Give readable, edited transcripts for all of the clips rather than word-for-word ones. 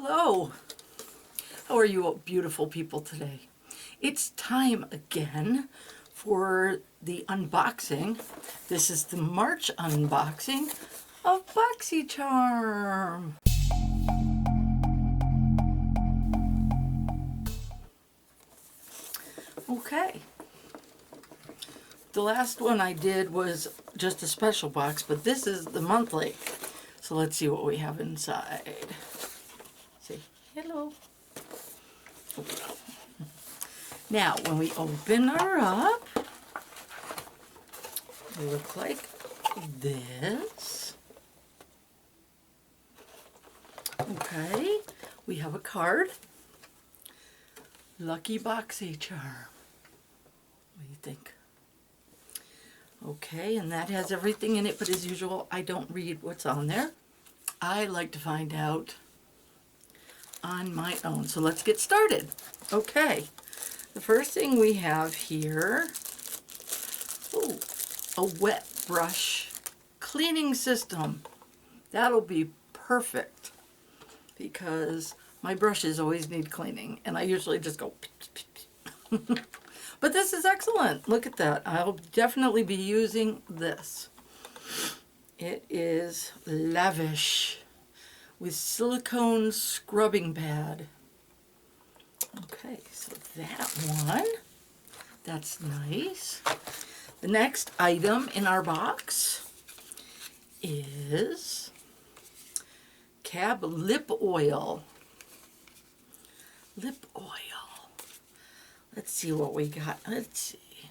Hello. How are you beautiful people today? It's time again for the unboxing. This is the March unboxing of Boxycharm. Okay. The last one I did was just a special box, but this is the monthly. So let's see what we have inside. Say hello. Now, when we open her up, they look like this. Okay, we have a card. Lucky Boxycharm. What do you think? Okay, and that has everything in it, but as usual, I don't read what's on there. I like to find out on my own. So let's get started. Okay, the first thing we have here, a wet brush cleaning system. That'll be perfect because my brushes always need cleaning and I usually just go but this is excellent. Look at that. I'll definitely be using this. It is lavish with silicone scrubbing pad. Okay, so that one, that's nice. The next item in our box is Cab lip oil. Lip oil. Let's see what we got. Let's see.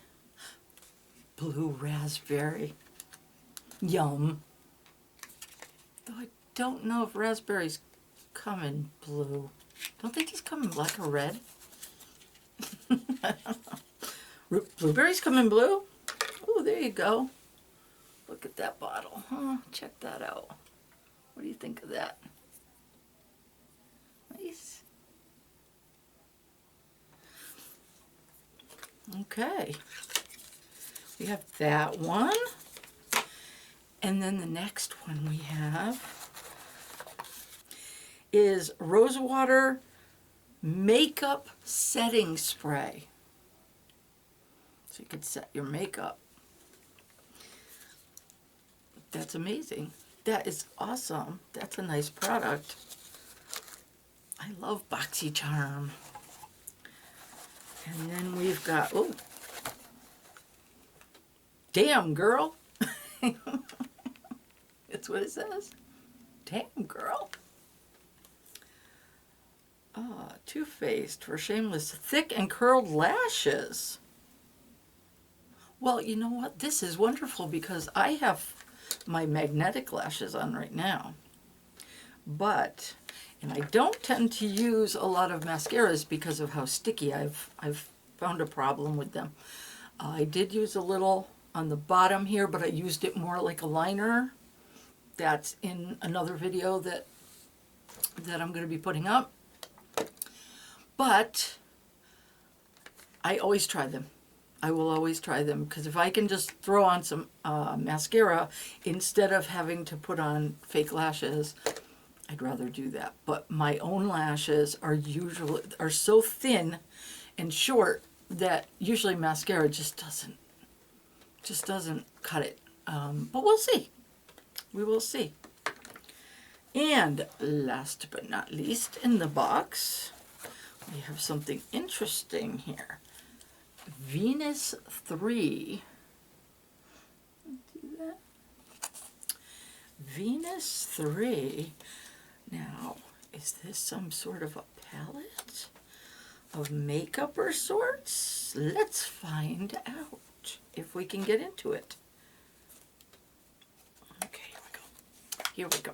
Blue raspberry. Yum. Though I don't know if raspberries come in blue. Don't they just come in black or red? I don't know. Blueberries come in blue? Oh, there you go. Look at that bottle. Huh? Check that out. What do you think of that? Nice. Okay. We have that one. And then the next one we have is Rosewater makeup setting spray. So you could set your makeup. That's amazing. That is awesome. That's a nice product. I love Boxycharm. And then we've got, oh, damn girl. That's what it says. Damn girl. Too Faced for Shameless Thick and Curled Lashes. Well, you know what? This is wonderful because I have my magnetic lashes on right now. But, and I don't tend to use a lot of mascaras because of how sticky I've found a problem with them. I did use a little on the bottom here, but I used it more like a liner. That's in another video that I'm going to be putting up. But I always try them. I will always try them because if I can just throw on some mascara instead of having to put on fake lashes, I'd rather do that. But my own lashes are so thin and short that usually mascara just doesn't cut it. But we'll see. We will see. And last but not least in the box, we have something interesting here. Venus 3. Do that. Venus 3. Now, is this some sort of a palette of makeup or sorts? Let's find out if we can get into it. Okay, here we go. Here we go.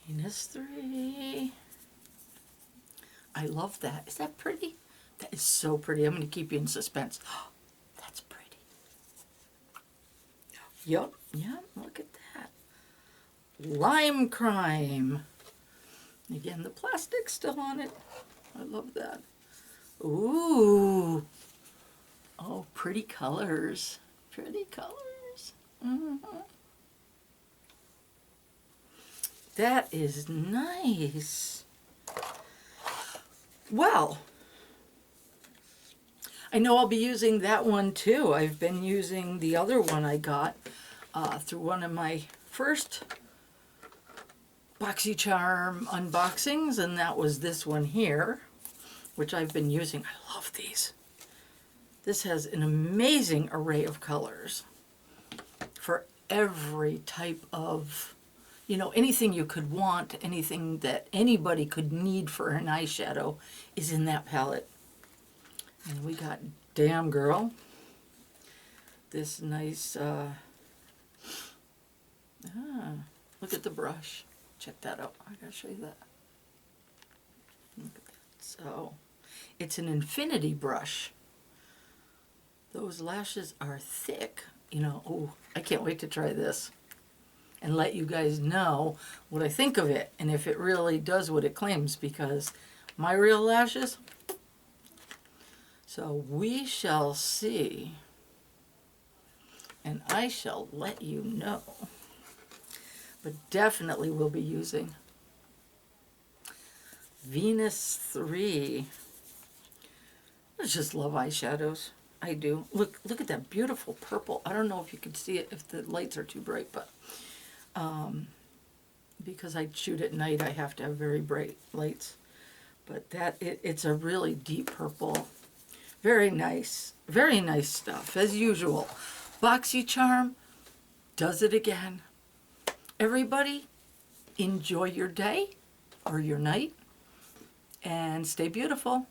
Venus 3. I love that. Is that pretty? That is so pretty. I'm going to keep you in suspense. Oh, that's pretty. Yup. Yeah, look at that. Lime Crime. Again, the plastic's still on it. I love that. Ooh. Oh, pretty colors. Pretty colors. That is nice. Well, I know I'll be using that one too. I've been using the other one I got through one of my first Boxycharm unboxings, and that was this one here, which I've been using. I love these. This has an amazing array of colors for every type of, you know, anything you could want, anything that anybody could need for an eyeshadow is in that palette. And we got Damn Girl, this nice, look at the brush. Check that out. I gotta show you that. Look at that. So, it's an infinity brush. Those lashes are thick. You know, oh, I can't wait to try this and let you guys know what I think of it and if it really does what it claims, because my real lashes. So we shall see, and I shall let you know. But definitely we'll be using Venus 3. I just love eyeshadows. I do. Look at that beautiful purple. I don't know if you can see it if the lights are too bright, but because I shoot at night, I have to have very bright lights. But that it's a really deep purple. Very nice stuff, as usual. Boxycharm does it again. Everybody, enjoy your day or your night, and stay beautiful.